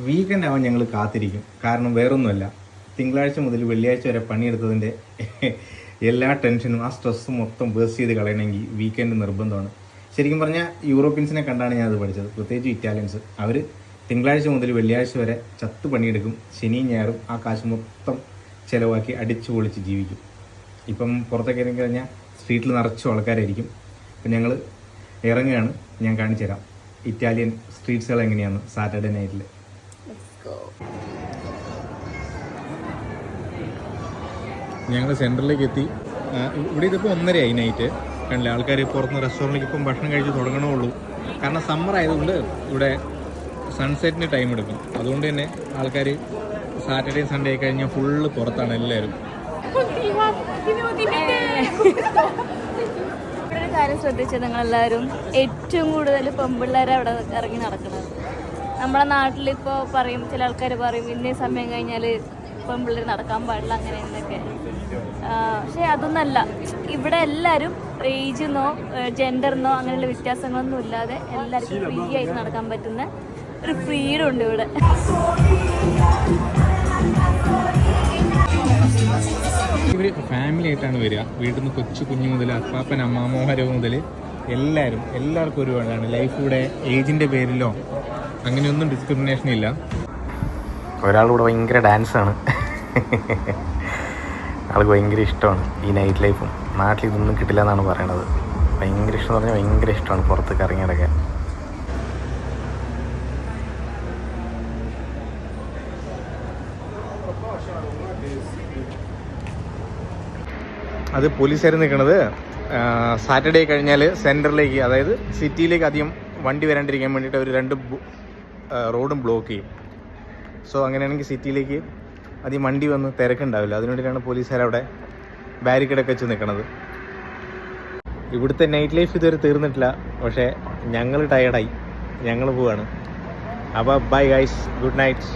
Weekend ആവാൻ ഞങ്ങൾ കാത്തിരിക്കും. കാരണം വേറൊന്നുമല്ല, തിങ്കളാഴ്ച മുതൽ വെള്ളിയാഴ്ച വരെ പണിയെടുത്തതിൻ്റെ എല്ലാ ടെൻഷനും ആ സ്ട്രെസ്സും മൊത്തം ബേസ്റ്റ് ചെയ്ത് കളയണമെങ്കിൽ വീക്കെൻഡ് നിർബന്ധമാണ്. ശരിക്കും പറഞ്ഞാൽ യൂറോപ്യൻസിനെ കണ്ടാണ് ഞാനത് പഠിച്ചത്, പ്രത്യേകിച്ച് ഇറ്റാലിയൻസ്. അവർ തിങ്കളാഴ്ച മുതൽ വെള്ളിയാഴ്ച വരെ ചത്ത് പണിയെടുക്കും. ശനിയും ഞായറും ആ കാശ് മൊത്തം ചിലവാക്കി അടിച്ചു പൊളിച്ച് ജീവിക്കും. ഇപ്പം പുറത്തൊക്കെ ഇറങ്ങി കഴിഞ്ഞാൽ സ്ട്രീറ്റിൽ നിറച്ചും ആൾക്കാരായിരിക്കും. അപ്പം ഞങ്ങൾ ഇറങ്ങുകയാണ്, ഞാൻ കാണിച്ചു തരാം ഇറ്റാലിയൻ സ്ട്രീറ്റ്സുകൾ എങ്ങനെയാണ് സാറ്റർഡേ നൈറ്റിൽ. ഞങ്ങൾ സെൻറ്ററിലേക്ക് എത്തി. ഇവിടെ ഇതിപ്പോൾ 1:30 നൈറ്റ്. കണ്ടില്ല, ആൾക്കാർ പുറത്തുനിന്ന് റെസ്റ്റോറൻറ്റിലേക്ക് ഇപ്പം ഭക്ഷണം കഴിച്ച് തുടങ്ങണമുള്ളൂ. കാരണം സമ്മർ ആയതുകൊണ്ട് ഇവിടെ സൺസെറ്റിന് ടൈം എടുക്കും. അതുകൊണ്ട് തന്നെ ആൾക്കാർ സാറ്റർഡേ സൺഡേ കഴിഞ്ഞാൽ ഫുള്ള് പുറത്താണ് എല്ലാവരും. ഇവിടെ ഒരു കാര്യം ശ്രദ്ധിച്ചത് നിങ്ങളെല്ലാവരും, ഏറ്റവും കൂടുതൽ പെൺപിള്ളേരെ അവിടെ ഇറങ്ങി നടക്കുന്നത്. നമ്മുടെ നാട്ടിലിപ്പോൾ പറയും, ചില ആൾക്കാർ പറയും ഇന്നേ സമയം കഴിഞ്ഞാൽ പെൺപിള്ളേർ നടക്കാൻ പാടില്ല അങ്ങനെ എന്നൊക്കെ. പക്ഷേ അതൊന്നല്ല, ഇവിടെ എല്ലാവരും ഏജിന്നോ ജെൻഡറിന്നോ അങ്ങനെയുള്ള വ്യത്യാസങ്ങളൊന്നും ഇല്ലാതെ എല്ലാവർക്കും ഫ്രീ ആയിട്ട് നടക്കാൻ പറ്റുന്ന ഒരു ഫ്രീഡം ഉണ്ട് ഇവിടെ. ഇവർ ഫാമിലി ആയിട്ടാണ് വരിക. വീട്ടിൽ നിന്ന് കൊച്ചു കുഞ്ഞു മുതൽ അപ്പാപ്പൻ അമ്മാമ്മമാരോ മുതൽ എല്ലാവർക്കും ഒരു വേണ്ടാണ് ലൈഫ്. ഇവിടെ ഏജിൻ്റെ പേരിലോ അങ്ങനെയൊന്നും ഡിസ്ക്രിമിനേഷൻ ഇല്ല. ഒരാളിവിടെ ഭയങ്കര ഡാൻസാണ്, ആൾക്ക് ഭയങ്കര ഇഷ്ടമാണ് ഈ നൈറ്റ് ലൈഫും. നാട്ടിൽ ഇതൊന്നും കിട്ടില്ല എന്നാണ് പറയണത്. ഭയങ്കര ഇഷ്ടം എന്ന് പറഞ്ഞാൽ ഭയങ്കര ഇഷ്ടമാണ് പുറത്തേക്ക് ഇറങ്ങി നടക്കാൻ. അത് പോലീസുകാർ നിൽക്കുന്നത് സാറ്റർഡേ കഴിഞ്ഞാൽ സെൻറ്ററിലേക്ക്, അതായത് സിറ്റിയിലേക്ക് അധികം വണ്ടി വരാണ്ടിരിക്കാൻ വേണ്ടിയിട്ട് അവർ 2 റോഡും ബ്ലോക്ക് ചെയ്യും. സോ അങ്ങനെയാണെങ്കിൽ സിറ്റിയിലേക്ക് അധികം വണ്ടി വന്ന് തിരക്കുണ്ടാവില്ല. അതിനുവേണ്ടിയിട്ടാണ് പോലീസുകാർ അവിടെ ബാരിക്കേഡൊക്കെ വെച്ച് നിൽക്കുന്നത്. ഇവിടുത്തെ നൈറ്റ് ലൈഫ് ഇതുവരെ തീർന്നിട്ടില്ല. പക്ഷേ ഞങ്ങൾ ടയേർഡായി, ഞങ്ങൾ പോവാണ്. അപ്പോൾ ബൈ ഗൈസ്, ഗുഡ് നൈറ്റ്.